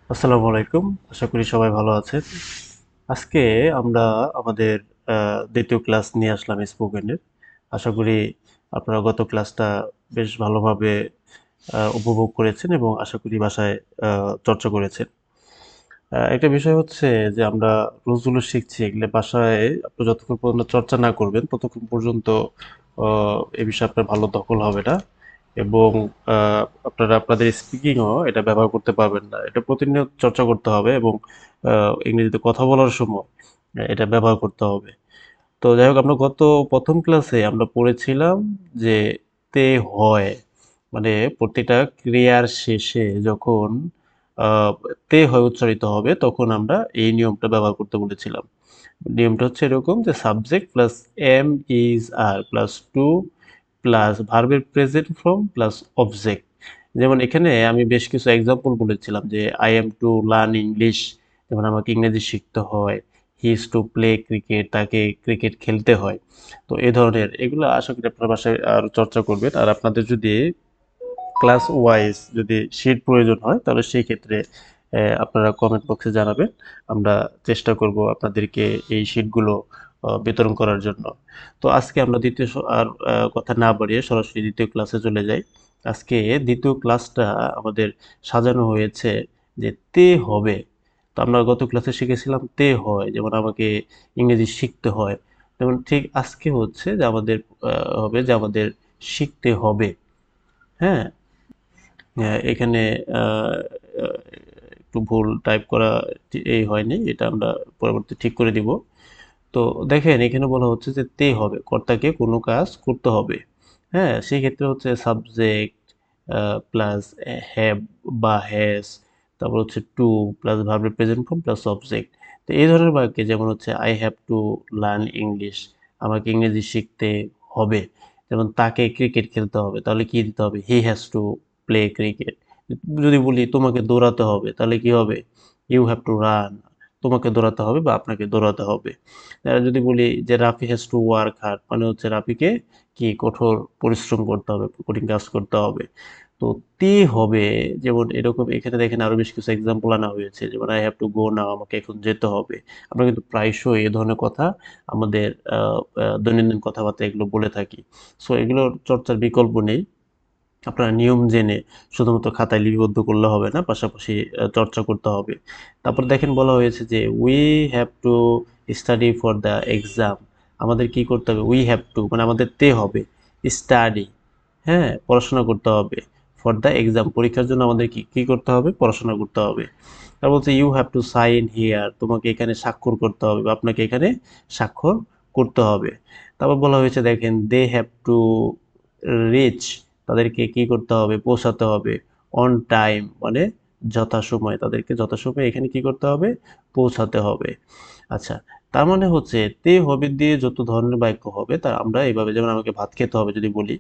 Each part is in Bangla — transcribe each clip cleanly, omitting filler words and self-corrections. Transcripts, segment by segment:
আসসালামু আলাইকুম। আশা করি সবাই ভালো আছেন। আজকে আমরা আমাদের দ্বিতীয় ক্লাস নিয়ে আসলাম স্পোকেনের। আশা করি আপনারা গত ক্লাসটা বেশ ভালোভাবে উপভোগ করেছেন এবং আশা করি বাসায় চর্চা করেছেন। একটা বিষয় হচ্ছে যে আমরা রুলসগুলো শিখছি, এগুলো বাসায় আপনি যতক্ষণ পর্যন্ত চর্চা না করবেন ততক্ষণ পর্যন্ত এ বিষয়ে আপনার ভালো দখল হবে না এবং আপনারা আপনাদের স্পিকিংও এটা ব্যবহার করতে পারবেন না। এটা প্রতিনিয়ত চর্চা করতে হবে এবং ইংরেজিতে কথা বলার সময় এটা ব্যবহার করতে হবে। তো যাই হোক, আমরা গত প্রথম ক্লাসে আমরা পড়েছিলাম যে তে হয়, মানে প্রতিটা ক্রিয়ার শেষে যখন আহ, তে হয় উচ্চারিত হবে তখন আমরা এই নিয়মটা ব্যবহার করতে বলেছিলাম। নিয়মটা হচ্ছে এরকম যে subject plus am is are plus to plus ভার্বের প্রেজেন্ট ফর্ম প্লাস অবজেক্ট। যেমন এখানে আমি বেশ কিছু এক্সাম্পল বলেছিলাম যে I am to learn English, যেমন আমাকে ইংরেজি শিখতে হয়। He is to play cricket, তাকে ক্রিকেট খেলতে হয়। তো এই ধরনের এগুলো আশা করি আপনার বাসায় আরও চর্চা করবেন। আর আপনাদের যদি ক্লাস ওয়াইজ যদি শিট প্রয়োজন হয় তাহলে সেই ক্ষেত্রে আপনারা কমেন্ট বক্সে জানাবেন। আমরা চেষ্টা করব আপনাদেরকে এই শিটগুলো বিতরণ করার জন্য। তো আজকে আমরা আর কথা না বাড়িয়ে সরাসরি দ্বিতীয় ক্লাসে চলে যাই। আজকে দ্বিতীয় ক্লাসটা আমাদের সাজানো হয়েছে যে তে হবে। তো আমরা গত ক্লাসে শিখেছিলাম তে হয়, যেমন আমাকে ইংরেজি শিখতে হয়। যেমন ঠিক আজকে হচ্ছে যে আমাদের হবে যে আমাদের শিখতে হবে। হ্যাঁ, এখানে আহ, আহ, একটু ভুল টাইপ করা এই হয়নি, এটা আমরা পরবর্তী ঠিক করে দিব। তো দেখেন এখানে বলা হচ্ছে যে তে হবে, কর্তাকে কোনো কাজ করতে হবে। হ্যাঁ, সেই ক্ষেত্রে হচ্ছে সাবজেক্ট প্লাস হ্যাভ বা হ্যাজ, তারপর হচ্ছে টু প্লাস ভার্বের প্রেজেন্ট ফর্ম প্লাস অবজেক্ট। তো এই ধরনের বাক্যে যেমন হচ্ছে I have to learn English, আমাকে ইংরেজি শিখতে হবে। যেমন তাকে ক্রিকেট খেলতে হবে, তাহলে কি দিতে হবে? He has to play cricket. যদি বলি তোমাকে দৌড়াতে হবে তাহলে কি হবে? ইউ হ্যাভ টু রান, তোমাকে দৌড়াতে হবে বা আপনাকে দৌড়াতে হবে। যদি বলি যে Rafi has to work hard, মানে হচ্ছে রাফিকে কি কঠোর পরিশ্রম করতে হবে, কঠিন কাজ করতে হবে। তো তে হবে, যেমন এরকম এখানে দেখেন আরো বেশ কিছু এক্সাম্পল আনা হয়েছে, যেমন আই হ্যাভ টু গো নাও, আমাকে এখন যেতে হবে। আমরা কিন্তু প্রায়শই এই ধরনের কথা আমাদের দৈনন্দিন কথাবার্তা এগুলো বলে থাকি। সো এগুলোর চর্চার বিকল্প নেই। আপনারা নিয়ম জেনে শুধুমাত্র খাতায় লিপিবদ্ধ করলে হবে না, পাশাপাশি চর্চা করতে হবে। তারপর দেখেন বলা হয়েছে যে we have to study for the exam, আমাদের কি করতে হবে? উই হ্যাভ টু মানে আমাদের তে হবে স্টাডি, হ্যাঁ, পড়াশোনা করতে হবে। ফর দ্য এক্সাম, পরীক্ষার জন্য আমাদের কি কি করতে হবে? পড়াশোনা করতে হবে। তারপর হচ্ছে you have to sign here, তোমাকে এখানে স্বাক্ষর করতে হবে বা আপনাকে এখানে স্বাক্ষর করতে হবে। তারপর বলা হয়েছে দেখেন দে হ্যাভ টু রিচ, তাদেরকে কি করতে হবে? পৌঁছাতে হবে। অন টাইম মানে যথাসময়ে, তাদেরকে যথাসময়ে এখানে কি করতে হবে? পৌঁছাতে হবে। আচ্ছা, তার মানে হচ্ছে তে হবে দিয়ে যত ধরনের বাক্য হবে তা আমরা এইভাবে, যেমন আমাকে ভাত খেতে হবে যদি বলি,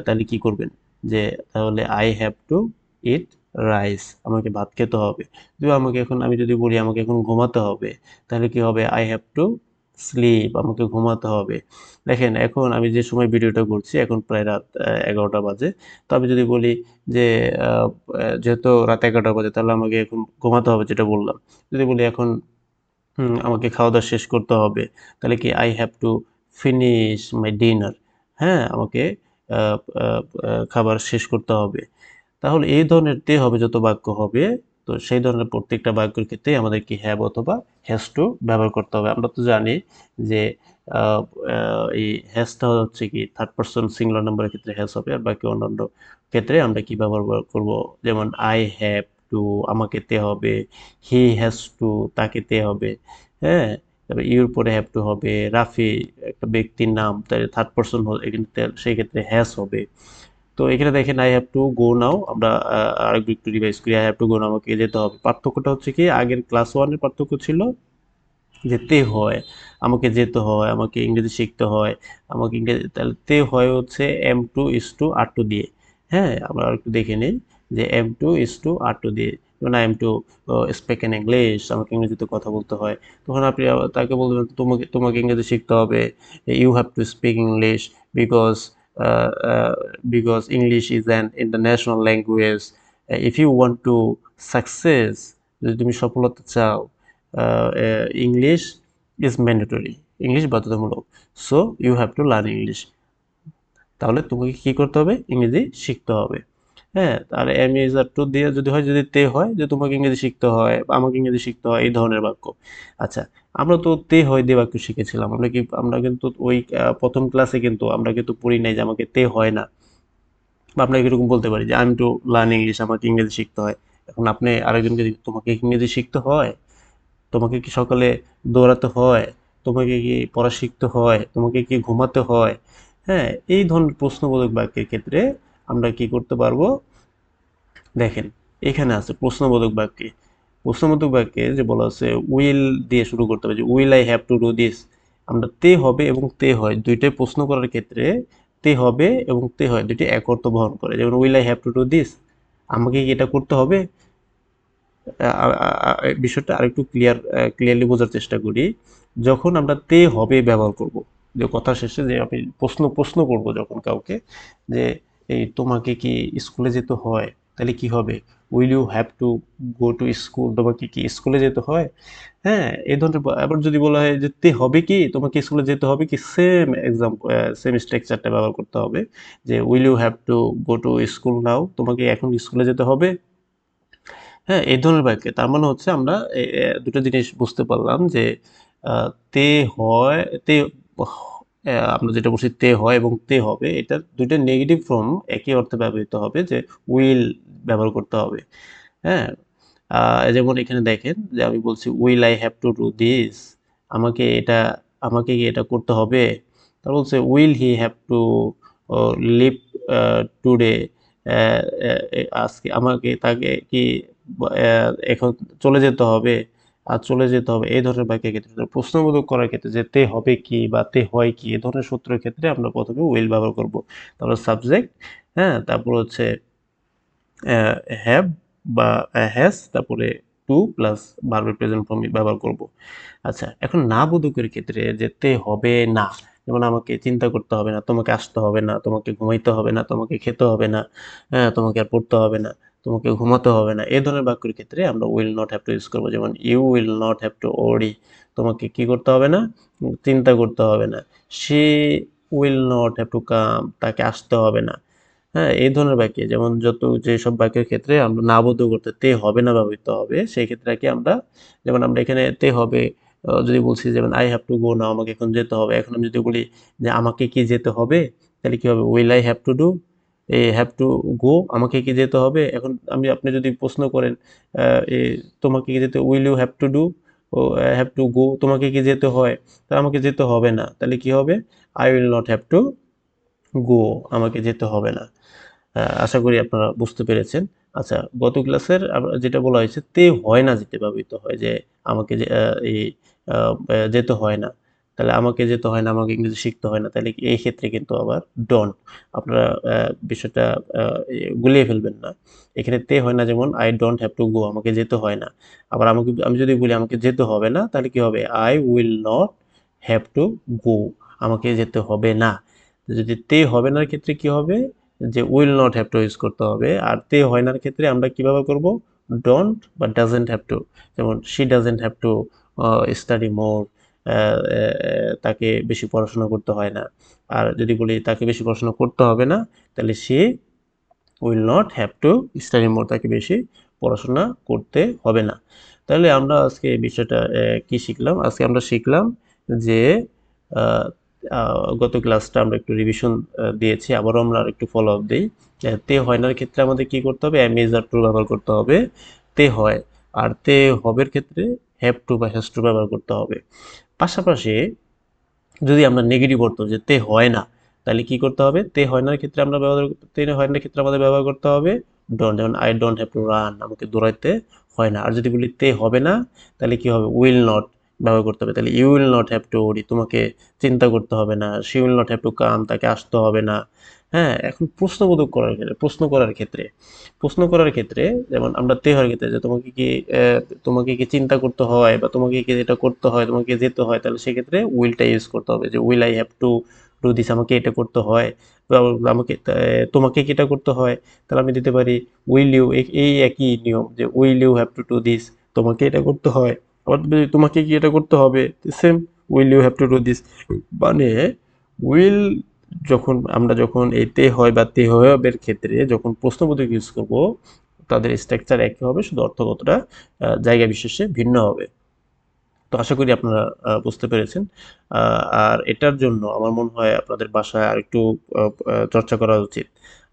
তাহলে কি করবেন? যে তাহলে I have two eat rice, আমাকে ভাত খেতে হবে। যদি আমাকে এখন আমি যদি বলি আমাকে এখন ঘুমাতে হবে, তাহলে কি হবে? আই হ্যাভ টু স্লিপ, আমাকে ঘুমাতে হবে। দেখেন এখন আমি যে সময় ভিডিওটা করছি এখন প্রায় রাত 11টা বাজে। তো আমি যদি বলি যে আহ, যেহেতু রাত 11টা বাজে তাহলে আমাকে এখন ঘুমাতে হবে, যেটা বললাম। যদি বলি এখন আমাকে খাওয়া দাওয়া শেষ করতে হবে, তাহলে কি I have to finish my dinner, হ্যাঁ, আমাকে আহ, আহ, খাবার শেষ করতে হবে। তাহলে এই ধরনের তে হবে যত বাক্য হবে, তো সেই ধরনের প্রত্যেকটা বাক্যের ক্ষেত্রে আমাদের কি হ্যাভ অথবা হ্যাজ টু ব্যবহার করতে হবে। আমরা তো জানি যে এই হ্যাজটা হচ্ছে কি থার্ড পারসন সিঙ্গুলার নাম্বারের ক্ষেত্রে হ্যাজ হবে, আর বাকি অন্যান্য ক্ষেত্রে আমরা কি ব্যবহার করব? যেমন আই হ্যাভ টু, আমাকে তে হবে। হি হ্যাজ টু, তাকে তে হবে। হ্যাঁ, তারপরে ইউর পরে হ্যাভ টু হবে। রাফি একটা ব্যক্তির নাম, তাই থার্ড পারসন এখানে সেই ক্ষেত্রে হ্যাজ হবে। তো এখানে দেখেন আই হ্যাভ টু গো নাও, আমরা আরেকটু একটু রিভাইজ করি। আই হ্যাভ টু গো নাও, আমাকে যেতে হবে। পার্থক্যটা হচ্ছে কি আগের ক্লাস ওয়ানের পার্থক্য ছিল যেতে হয়, আমাকে যেতে হয়, আমাকে ইংরেজি শিখতে হয়। আমাকে ইংরেজি তাহলে তে হয় হচ্ছে am to is to are to দিয়ে। হ্যাঁ, আমরা একটু দেখে নিই যে am to is to are to দিয়ে, যেমন I am to speak in English, আমাকে ইংরেজিতে কথা বলতে হয়। তখন আপনি তাকে বলবেন তোমাকে তোমাকে ইংরেজি শিখতে হবে। You have to speak English because English is an international language. If you want to success, যদি তুমি সফলতা চাও, ইংলিশ ইজ ম্যান্ডেটরি, ইংলিশ বাধ্যতামূলক, so you have to learn English. তাহলে তোমাকে কি করতে হবে? ইংরেজি শিখতে হবে। হ্যাঁ, আর এম ইজ আর টু দিয়ে যদি হয়, যদি তে হয় যে তোমাকে ইংরেজি শিখতে হয় বা আমাকে ইংরেজি শিখতে হয়, এই ধরনের বাক্য। আচ্ছা, আমরা তো তে হয় দিয়ে বাক্য শিখেছিলাম। আমরা কিন্তু ওই প্রথম ক্লাসে কিন্তু আমরা কিন্তু পড়ি নাই যে আমাকে তে হয় না, বা আপনাকে এরকম বলতে পারি যে I am to learn English, আমাকে ইংরেজি শিখতে হয়। এখন আপনি আরেকজনকে তোমাকে ইংরেজি শিখতে হয়, তোমাকে কি সকালে দৌড়াতে হয়, তোমাকে কি পড়া শিখতে হয়, তোমাকে কি ঘুমাতে হয়? হ্যাঁ, এই ধরনের প্রশ্নবোধক বাক্যের ক্ষেত্রে আমরা কি করতে পারবো? দেখেন, এখানে আছে প্রশ্নবোধক বাক্যে। প্রশ্নবোধক বাক্যে যে বলা আছে উইল দিয়ে শুরু করতে হবে, যে will I have to do this. আমরা তে হবে এবং তে হয় দুইটাই প্রশ্ন করার ক্ষেত্রে তে হবে এবং তে হয় দুইটি এক অর্থ বহন করে। যেমন will I have to do this, আমাকে কি এটা করতে হবে? বিষয়টা আরেকটু ক্লিয়ারলি বোঝার চেষ্টা করি। যখন আমরা তে হবে ব্যবহার করব, যে কথা শেষে যে আমি প্রশ্ন করব যখন কাউকে, যে এই তোমাকে কি স্কুলে যেতে হয়, তাহলে কি হবে? Will you have to go to school, তোমাকে কি স্কুলে যেতে হয়? হ্যাঁ, এই ধরনের আবার যদি বলা হয় যে তে হবে কি, তোমাকে স্কুলে যেতে হবে কি, সেম এক্সাম্পল, সেম স্ট্রাকচারটা ব্যবহার করতে হবে, যে will you have to go to school now, তোমাকে এখন স্কুলে যেতে হবে। হ্যাঁ, এই ধরনের বাক্যে তার মানে হচ্ছে আমরা দুটো জিনিস বুঝতে পারলাম যে তে হয়, তে আমরা যেটা বলছি তে হয় এবং তে হবে, এটা দুইটা নেগেটিভ ফর্ম একই অর্থে ব্যবহৃত হবে, যে উইল ব্যবহার করতে হবে। হ্যাঁ, যেমন এখানে দেখেন যে আমি বলছি will I have to do this, আমাকে এটা আমাকে কি এটা করতে হবে? তার বলছে will he have to leave today, আজকে আমাকে তাকে কি এখন চলে যেতে হবে, আর চলে যেতে হবে, এই ধরনের বাক্যের ক্ষেত্রে প্রশ্নবোধক করার ক্ষেত্রে যে তে হবে কি বা তে হয় কি, এই ধরনের সূত্রের ক্ষেত্রে আমরা প্রথমে উইল ব্যবহার করব। তারপর সাবজেক্ট, হ্যাঁ, তারপর হচ্ছে হ্যাভ বা হ্যাজ, তারপরে টু প্লাস ভার্বের প্রেজেন্ট ফর্ম ব্যবহার করব। আচ্ছা, এখন না বোধকের ক্ষেত্রে যেতে হবে না, যেমন আমাকে চিন্তা করতে হবে না, তোমাকে আসতে হবে না, তোমাকে ঘুমাইতে হবে না, তোমাকে খেতে হবে না, হ্যাঁ, তোমাকে আর পড়তে হবে না, তোমাকে ঘুমাতে হবে না, এই ধরনের বাক্যের ক্ষেত্রে আমরা will not have to use করবো। যেমন you will not have to worry, তোমাকে কি করতে হবে না? চিন্তা করতে হবে না। সে will not have to come, তাকে আসতে হবে না। হ্যাঁ, এই ধরনের বাক্যে যেমন যেসব বাক্যের ক্ষেত্রে আমরা না বোধ করতে তে হবে না ব্যবহৃত হবে, সেই ক্ষেত্রে কি আমরা, যেমন আমরা এখানে তে হবে যদি বলছি, যেমন আই হ্যাভ টু গো না, আমাকে এখন যেতে হবে, এখন আমি যদি বলি যে আমাকে কি যেতে হবে, তাহলে কি হবে? Will I have to do, A have to গো, আমাকে কি যেতে হবে? এখন আপনি যদি প্রশ্ন করেন এ তোমাকে কি যেতে, will you have to do, ও হ্যাভ টু গো, তোমাকে কি যেতে হয়? তা আমাকে যেতে হবে না, তাহলে কি হবে? I will not have to গো, আমাকে যেতে হবে না। আশা করি আপনারা বুঝতে পেরেছেন। আচ্ছা, গত ক্লাসের যেটা বলা হয়েছে তে হয় না যেতে ব্যবহৃত হয়, যে আমাকে যে এই যেতে হয় না, তাহলে আমাকে যেতে হয় না, আমাকে ইংরেজি শিখতে হয় না, তাহলে এই ক্ষেত্রে কিন্তু আবার ডন্ট, আপনারা বিষয়টা গুলিয়ে ফেলবেন না। এখানে তে হয় না, যেমন আই ডোন্ট হ্যাভ টু গো, আমাকে যেতে হয় না। আবার আমি যদি বলি আমাকে যেতে হবে না, তাহলে কি হবে? I will not have to গো, আমাকে যেতে হবে না। যদি তে হবে নার ক্ষেত্রে কি হবে? যে will not have to use করতে হবে। আর তে হয় নার ক্ষেত্রে আমরা কি ব্যবহার করব? ডোন্ট বা ডাজেন্ট হ্যাভ টু। যেমন she doesn't have to study more, তাকে বেশি পড়াশোনা করতে হয় না। আর যদি বলি তাকে বেশি পড়াশোনা করতে হবে না, তাহলে সে will not have to study more, তাকে বেশি পড়াশোনা করতে হবে না। তাহলে আমরা আজকে এই বিষয়টা কি শিখলাম? আজকে আমরা শিখলাম যে আহ, গত ক্লাসটা আমরা একটু রিভিশন দিয়েছি, আবারও আমরা একটু ফলো আপ দিই। তে হয় নার ক্ষেত্রে আমাদের কি করতে হবে? এম ইজ আর টু ব্যবহার করতে হবে, তে হয়। আর তে হবের ক্ষেত্রে হ্যাভ টু বা হ্যাজ টু ব্যবহার করতে হবে। পাশাপাশি যদি আমরা নেগেটিভ অর্থ যে তে হয় না, তাহলে কি করতে হবে? তে হয় নার ক্ষেত্রে আমরা তে হয় নার ক্ষেত্রে আমাদের ব্যবহার করতে হবে ডোন্ট। যেমন I don't have to run, আমাকে দৌড়াইতে হয় না। আর যদি বলি তে হবে না, তাহলে কি হবে? উইল নট ব্যবহার করতে হবে, তাহলে you will not have to worry, তোমাকে চিন্তা করতে হবে না। She will not have to come, তাকে আসতে হবে না। হ্যাঁ, এখন প্রশ্ন করার ক্ষেত্রে যেমন আমরা তে হওয়ার ক্ষেত্রে যে তোমাকে কি চিন্তা করতে হয়, বা তোমাকে কি এটা করতে হয়, তোমাকে যেতে হয়, তাহলে সেক্ষেত্রে উইলটা ইউজ করতে হবে, যে will I have to do this, আমাকে এটা করতে হয়, বা তোমাকে কি এটা করতে হয়, তাহলে আমি দিতে পারি উইল ইউ, এই একই নিয়ম, যে will you have to do this, তোমাকে এটা করতে হয়, আবার যদি তোমাকে কি এটা করতে হবে, same, will you have to do this. মানে উইল যখন এই তে হয় বা তে হবের ক্ষেত্রে যখন প্রশ্নবোধক ইউজ করব, তাদের স্ট্রাকচার একই হবে, শুধু অর্থগতটা জায়গা বিশেষে ভিন্ন হবে। তো আশা করি আপনারা বুঝতে পেরেছেন। আর এটার জন্য আমার মনে হয় আপনাদের বাসায় আরেকটু চর্চা করা উচিত।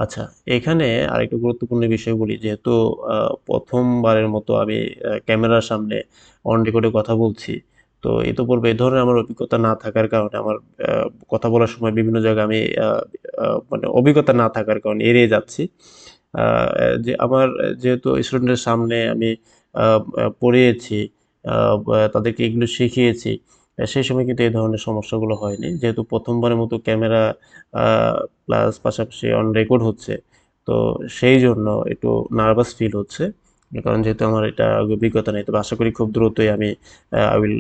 আচ্ছা, এখানে আরেকটু গুরুত্বপূর্ণ বিষয় বলি, যেহেতু প্রথমবারের মতো আমি ক্যামেরার সামনে অন রেকর্ডে কথা বলছি, তো ইতোপূর্বে এই ধরনের আমার অভিজ্ঞতা না থাকার কারণে আমার কথা বলার সময় বিভিন্ন জায়গায় আমি মানে অভিজ্ঞতা না থাকার কারণে এড়িয়ে যাচ্ছি। যে আমার যেহেতু স্টুডেন্টের সামনে আমি পড়িয়েছি, তাদেরকে এগুলো শিখিয়েছি, সেই সময় কিন্তু এই ধরনের সমস্যাগুলো হয়নি, যেহেতু প্রথমবারের মতো ক্যামেরা প্লাস পাশাপাশি অন রেকর্ড হচ্ছে। তো সেই জন্য একটু নার্ভাস ফিল হচ্ছে, কারণ যেহেতু আমার এটা আগে অভিজ্ঞতা নেই। তবে আশা করি খুব দ্রুতই আমি I will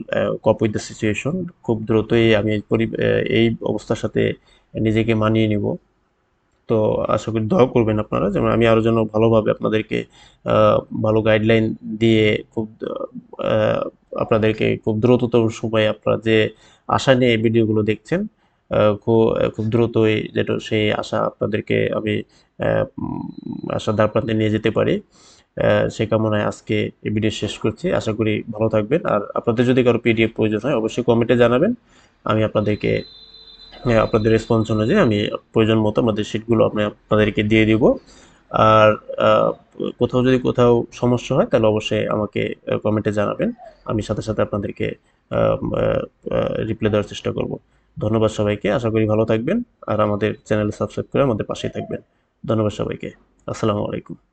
cope with the situation, খুব দ্রুতই আমি এই অবস্থার সাথে নিজেকে মানিয়ে নিব। তো আশা করি দোয়া করবেন আপনারা, যেমন আমি আরও যেন ভালোভাবে আপনাদেরকে ভালো গাইডলাইন দিয়ে খুব আহ, আপনাদেরকে খুব দ্রুততম সময়ে আপনারা যে আশা নিয়ে এই ভিডিওগুলো দেখছেন, খুব দ্রুতই যেটা সেই আশা আপনাদেরকে আমি আশার দ্বারপ্রান্তে নিয়ে যেতে পারি। সে কামনায় আজকে এই ভিডিও শেষ করছি। আশা করি ভালো থাকবেন। আর আপনাদের যদি কারো পিডিএফ প্রয়োজন হয় অবশ্যই কমেন্টে জানাবেন। আমি আপনাদেরকে আপনাদের রেসপন্স অনুযায়ী আমি প্রয়োজন মতো আমাদের শিটগুলো আমি আপনাদেরকে দিয়ে দিব। আর আহ, কোথাও সমস্যা হয় তাহলে অবশ্যই আমাকে কমেন্টে জানাবেন। আমি সাথে সাথে আপনাদেরকে রিপ্লাই দেওয়ার চেষ্টা করব। ধন্যবাদ সবাইকে, আশা করি ভালো থাকবেন। আর আমাদের চ্যানেল সাবস্ক্রাইব করে আমাদের পাশেই থাকবেন। ধন্যবাদ সবাইকে। আসসালামু আলাইকুম।